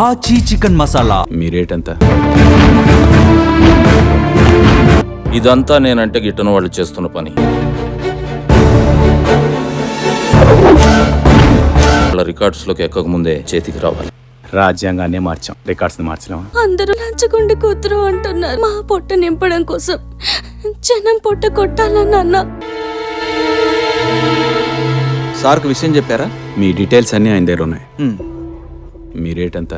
ఆచి చికెన్ మసాలా. మీ రేట్ ఎంత? ఇదంతా నేనంటే గిట్టన వాళ్ళు చేస్తున్న పని. వాళ్ళ రికార్డ్స్ లోకి ఎక్కక ముందే చేతికి రావాలి. రాజ్యాంగాన్ని మార్చాం, రికార్డ్స్ ని మార్చలేమా? అందరూ లంచగొండి కూతురు అంటున్నారు. మా పొట్ట నింపడం కోసం జనం పొట్ట కొట్టాలన్న. సార్కు విషయం చెప్పారా? మీ డీటెయిల్స్ అన్నీ ఆయన దగ్గర ఉన్నాయి. మీ రేట్ ఎంత?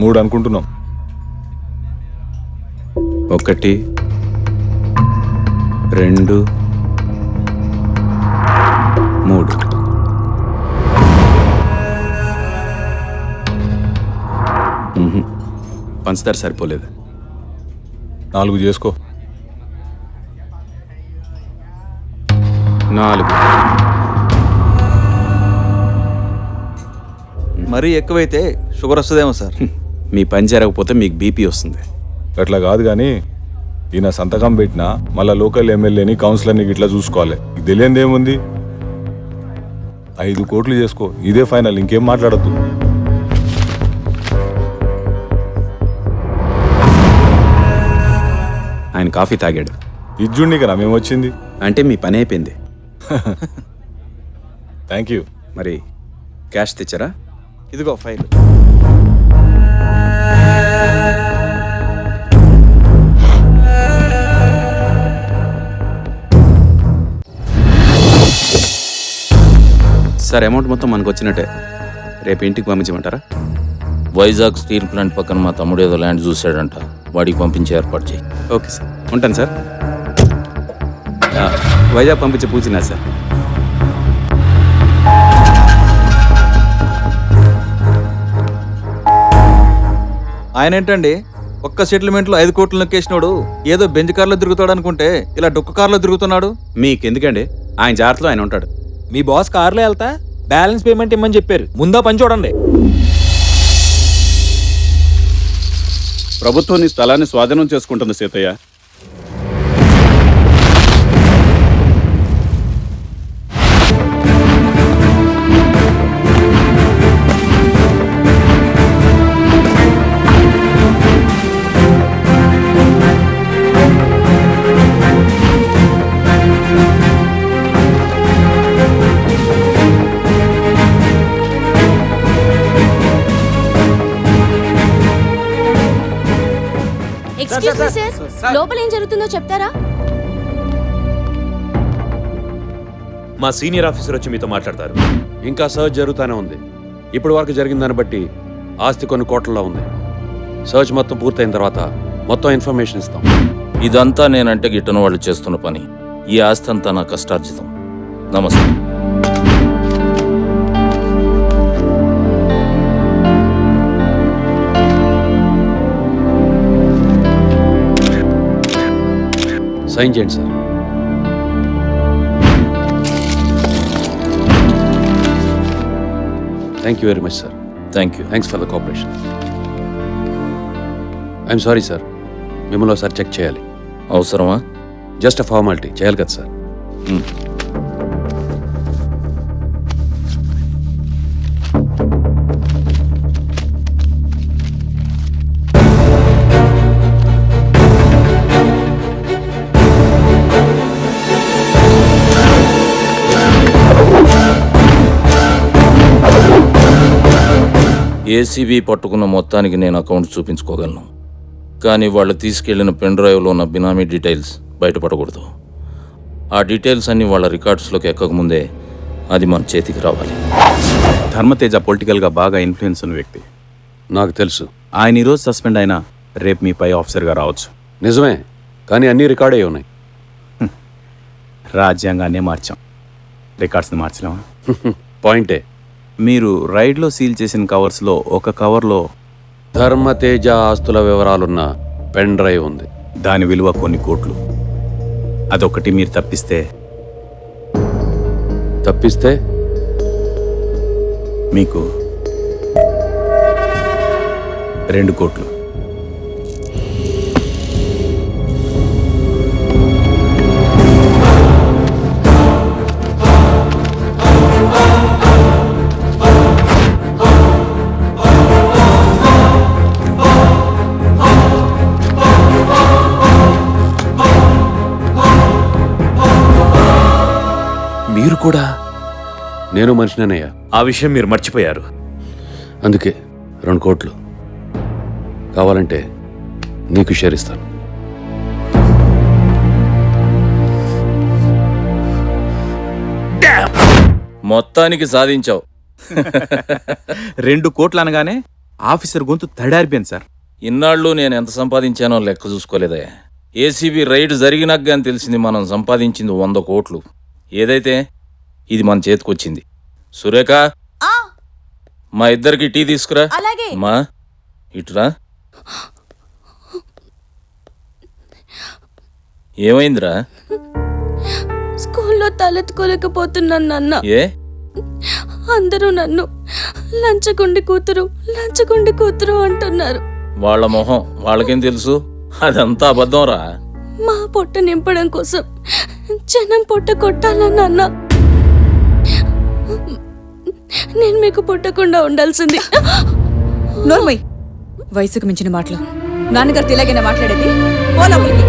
3 అనుకుంటున్నాం. 1 2 3. పంచదార సరిపోలేదు. 4 చేసుకో. 4. మరీ ఎక్కువైతే షుగర్ వస్తుందేమో సార్. మీ పని జరగకపోతే మీకు బీపీ వస్తుంది. అట్లా కాదు కానీ ఈయన సంతకం పెట్టినా మళ్ళీ లోకల్ ఎమ్మెల్యేని కౌన్సిలర్ని ఇట్లా చూసుకోవాలి. ఇది తెలియంది ఏముంది? 5 కోట్లు చేసుకో, ఇదే ఫైనల్, ఇంకేం మాట్లాడద్దు. ఆయన కాఫీ తాగాడు. ఇజ్జుండి కదా మేము వచ్చింది. అంటే మీ పని అయిపోయింది. Thank you. మరి క్యాష్ తెచ్చారా? ఇదిగో ఫైల్. సార్, అమౌంట్ మొత్తం మనకు వచ్చినట్టే. రేపు ఇంటికి పంపించమంటారా? వైజాగ్ స్టీల్ ప్లాంట్ పక్కన మా తమ్ముడు ఏదో ల్యాండ్ చూశాడంట, వాడికి పంపించే ఏర్పాటు చేయి. ఓకే సార్, ఉంటాను సార్. వైజాగ్ పంపించే పూచినా సార్. ఆయన ఏంటండి ఒక్క సెటిల్మెంట్లో 5 కోట్లు నొక్కేసినాడు. ఏదో బెంజ్ కార్లో తిరుగుతాడు అనుకుంటే ఇలా డొక్క కార్లో తిరుగుతున్నాడు. మీకెందుకండి? ఆయన జాగ్రత్తలో ఆయన ఉంటాడు. మీ బాస్ కార్లో వెళ్తా బ్యాలెన్స్ పేమెంట్ ఇమ్మని చెప్పారు. ముందా పని చూడండి. ప్రభుత్వం నీ స్థలాన్ని స్వాధీనం చేసుకుంటుంది సీతయ్య. ఎక్స్క్యూజ్ మీ సార్, లోపల ఏం జరుగుతుందో చెప్తారా? మా సీనియర్ ఆఫీసర్ వచ్చి మీతో మాట్లాడతారు. ఇంకా సర్చ్ జరుగుతూనే ఉంది. ఇప్పటి వరకు జరిగిన దాన్ని బట్టి ఆస్తి కొన్ని కోట్లలో ఉంది. సర్చ్ మొత్తం పూర్తయిన తర్వాత మొత్తం ఇన్ఫర్మేషన్ ఇస్తాం. ఇదంతా నేనంటే గిట్టన వాళ్ళు చేస్తున్న పని. ఈ ఆస్తి అంతా నా కష్టార్జితం. నమస్తే. సైన్ చేయండి sir. Thank you very much sir. Thank you. Thanks for the cooperation. I'm sorry sir, మిమ్మల్ని ఒకసారి చెక్ చేయాలి. అవసరమా? Just a formality. చేయాలి కదా సార్? ఏసీబీ పట్టుకున్న మొత్తానికి నేను అకౌంట్ చూపించుకోగలను, కానీ వాళ్ళు తీసుకెళ్లిన పెన్ డ్రైవ్లో ఉన్న బినామీ డీటెయిల్స్ బయటపడకూడదు. ఆ డీటెయిల్స్ అన్నీ వాళ్ళ రికార్డ్స్లోకి ఎక్కకముందే అది మన చేతికి రావాలి. ధర్మతేజ పొలిటికల్గా బాగా ఇన్ఫ్లుయెన్స్ ఉన్న వ్యక్తి. నాకు తెలుసు. ఆయన ఈరోజు సస్పెండ్ అయినా రేపు మీ పై ఆఫీసర్గా రావచ్చు. నిజమే, కానీ అన్నీ రికార్డ్ అయ్యి ఉన్నాయి. రాజ్యాంగాన్నే మార్చాం, రికార్డ్స్ని మార్చలేమా? పాయింటే. మీరు రైడ్లో సీల్ చేసిన కవర్స్లో ఒక కవర్లో ధర్మతేజ ఆస్తుల వివరాలున్న పెన్ డ్రైవ్ ఉంది. దాని విలువ కొన్ని కోట్లు. అదొకటి మీరు తప్పిస్తే మీకు 2 కోట్లు. మీరు కూడా? నేను మనిషినేనయ్యా. ఆ విషయం మీరు మర్చిపోయారు. అందుకే 2 కోట్లు కావాలంటే నీకు షేర్ ఇస్తాను. మొత్తానికి సాధించావు. 2 కోట్లు అనగానే ఆఫీసర్ గొంతు తడారిపోయింది సార్. ఇన్నాళ్ళు నేను ఎంత సంపాదించానో లెక్క చూసుకోలేదే. ఏసీబీ రైడ్ జరిగినాక కానీ తెలిసింది మనం సంపాదించింది 100 కోట్లు. ఏదైతే ఇది మన చేతికొచ్చింది. సురేఖ, మా ఇద్దరికి టీ తీసుకురా. అలాగే. మా ఇటురా. ఏమైందిరా? స్కూల్లో తలెత్తుకోలేకపోతున్నాను నాన్న. ఏ? అందరూ నన్ను లంచగొండి కూతురు అంటున్నారు. వాళ్ళ మొహం వాళ్ళకేం తెలుసు? అదంతా అబద్ధం రా. మా పొట్ట నింపడం కోసం జనం పొట్ట కొట్టాలా నాన్న? నేను మీకు పుట్టకుండా ఉండాల్సింది. నోర్మయ్, వయసుకు మించిన మాటలు. నాన్నగారితో ఇలాగైనా మాట్లాడేది? పోలమ్మకి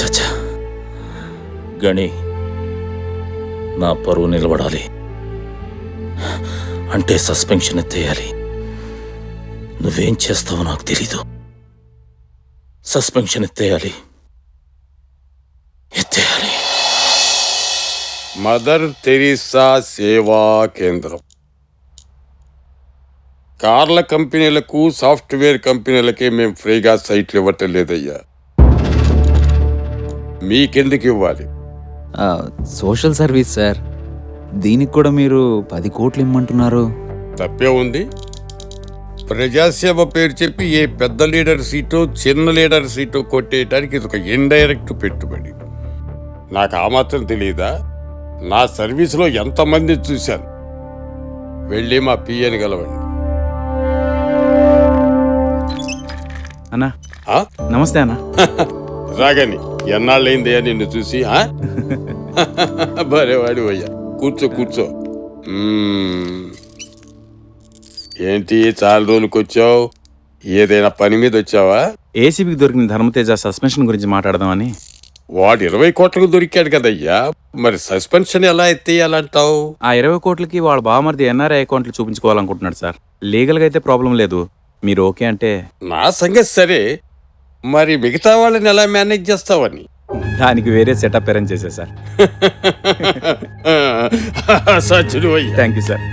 చచ్చా, గణి, నా పరువు నిలబడాలి అంటే సస్పెన్షన్ ఎత్తేయాలి. నువ్వేం చేస్తావో నాకు తెలీదు. సస్పెన్షన్ ఎత్తేయాలి. మదర్ తెరీసా సేవా కేంద్రం. కార్ల కంపెనీలకు, సాఫ్ట్వేర్ కంపెనీలకే మేము ఫ్రీగా సైట్లు ఇవ్వటం లేదయ్యా. మీకెందుకు ఇవ్వాలి? Social service sir. దీనికి కూడా మీరు 10 కోట్లు ఇమ్మంటున్నారు. తప్పే ఉంది. ప్రజాసేవ పేరు చెప్పి ఏ పెద్ద లీడర్ సీటో చిన్న లీడర్ సీటో కొట్టేయడానికి ఇది ఒక ఇండైరెక్ట్ పెట్టుబడి. నాకు ఆ మాత్రం తెలియదా? నా సర్వీసులో ఎంతమంది చూశాను. వెళ్ళి మా పిఎని గలవండి. అన్నా, ఆ? నమస్తే అన్నా. రాగని ఎన్నాళ్ళైందయ్యా నిన్ను చూసి. భలేవాడు అయ్యా. కూర్చో. ఏంటి చాలా రోజులకు వచ్చావు? ఏదైనా పని మీద వచ్చావా? ఏసీబీకి దొరికిన ధర్మతేజ సస్పెన్షన్ గురించి మాట్లాడదామని. వాడు 20 కోట్లకు దొరికాడు కదయ్యా, మరి సస్పెన్షన్ ఎలా ఎత్తేయాలంటావు? ఆ 20 కోట్లకి వాళ్ళ బావమరిది ఎన్ఆర్ఐ అకౌంట్లు చూపించుకోవాలనుకుంటున్నాడు సార్. లీగల్గా అయితే ప్రాబ్లం లేదు. మీరు ఓకే అంటే. నా సంగతి సరే, మరి మిగతా వాళ్ళని ఎలా మేనేజ్ చేస్తావని? దానికి వేరే సెటప్ అరేంజ్ చేశా సార్. సచ్చుడు అయ్యా. Thank you sir.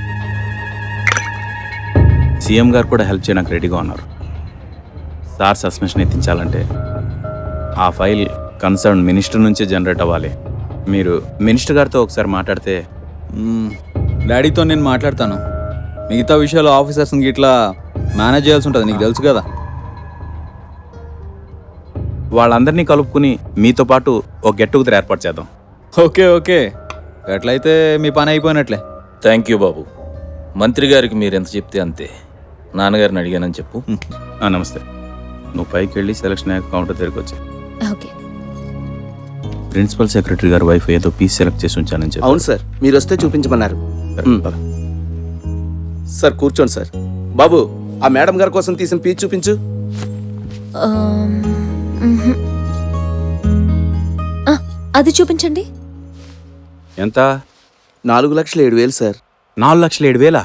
సీఎం గారు కూడా హెల్ప్ చేయడానికి రెడీగా ఉన్నారు. సార్ సస్పెన్షన్ ఎత్తించాలంటే ఆ ఫైల్ కన్సర్న్ మినిస్టర్ నుంచే జనరేట్ అవ్వాలి. మీరు మినిస్టర్ గారితో ఒకసారి మాట్లాడితే. డాడీతో నేను మాట్లాడతాను. మిగతా విషయాలు ఆఫీసర్స్ని ఇట్లా మేనేజ్ చేయాల్సి ఉంటుంది, నీకు తెలుసు కదా. వాళ్ళందరినీ కలుపుకుని మీతో పాటు ఒక గెట్ టుగెదర్ ఏర్పాటు చేద్దాం. ఓకే. ఎట్లయితే మీ పని అయిపోయినట్లే. థ్యాంక్ యూ బాబు. మంత్రి గారికి మీరు ఎంత చెప్తే అంతే. నాన్నగారిని అడిగానని చెప్పు. నమస్తే. నువ్వు పైకి వెళ్ళి సెలక్షన్ కౌంటర్ దగ్గరికి వచ్చాయి. ఓకే. ప్రిన్సిపల్ సెక్రటరీ గారి వైఫ్ ఏదో పీస్ సెలెక్ట్ చేసి ఉంచానని చెప్పి. అవును సార్, మీరు వస్తే చూపించమన్నారు. సార్ కూర్చోండి సార్. బాబు, ఆ మేడం గారి కోసం తీసిన పీస్ చూపించు. అది చూపించండి. ఎంత? 4,07,000 సార్. 4,07,000?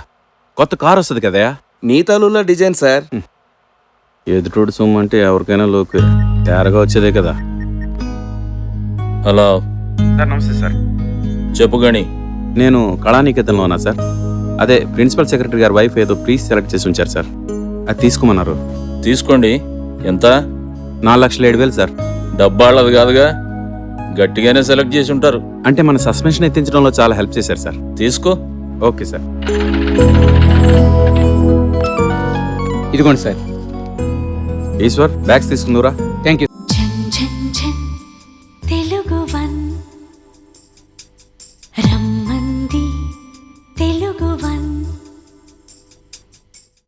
కొత్త కార్ వస్తుంది కదా. నీ తాలూలా డిజైన్ సార్. ఎదుటోడు సొమ్ము అంటే ఎవరికైనా లోకు తేరగా వచ్చేదే కదా. హలో సార్, నమస్తే సార్. చెప్పు గణి. నేను కళానికేతన్లో ఉన్నా సార్. అదే ప్రిన్సిపల్ సెక్రటరీ గారి వైఫ్ ఏదో ప్లీజ్ సెలెక్ట్ చేసి ఉంచారు సార్. అది తీసుకోమన్నారు. తీసుకోండి. ఎంత? 4,07,000 సార్. డబ్బాళ్ళది కాదుగా, గట్టిగానే సెలెక్ట్ చేసి ఉంటారు. అంటే మన సస్పెన్షన్ ఎత్తించడంలో చాలా హెల్ప్ చేశారు సార్. తీసుకో. Okay sir. ఇదిగోండి సార్. ఈశ్వర్, బ్యాగ్స్ తీసుకుందురా.